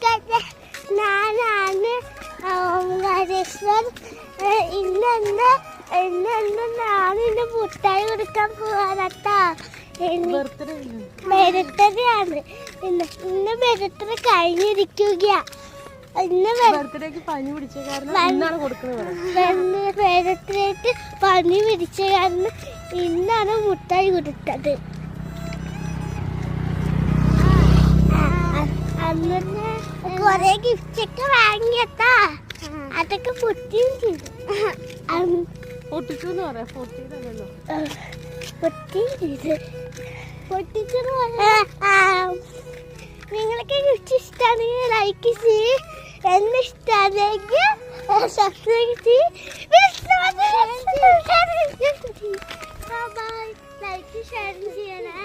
നോക്കട്ടെ. ഞാനാണ് ഓംകാരേശ്വർ. ഇന്നെന്താ ഞാനിന്ന് മുട്ടായി കൊടുക്കാൻ പോവാനട്ടാ. ബർത്ത്ഡേ ആണ്. ഇന്ന് ബർത്ത്ഡേ കഴിഞ്ഞിരിക്കുക. ബർത്ത്ഡേക്ക് പനി പിടിച്ച കാരണം ഇന്നാണ് കൊടുക്കുന്നത്. ബർത്ത്ഡേക്ക് പനി പിടിച്ച കാരണം ഇന്നാണ് മുട്ടായി കൊടുത്തത്. അന്ന് കൊറേ ഗിഫ്റ്റ് ഒക്കെ വാങ്ങിയട്ടാ. അതൊക്കെ പൊട്ടിയും ചെയ്തു. പൊട്ടിച്ചെന്ന് പറയാം. പൊട്ടിയതല്ലോ, പൊട്ടിയും ചെയ്ത്. നിങ്ങൾക്ക് ഗിഫ്റ്റ് ഇഷ്ടമാണെങ്കിൽ ലൈക്ക് ചെയ്യ്. എന്നെ ഇഷ്ടമാണെങ്കിൽ സബ്സ്ക്രൈബ് ചെയ്യ്. ബൈ. ലൈക്ക് ഷെയർ ചെയ്യണേ.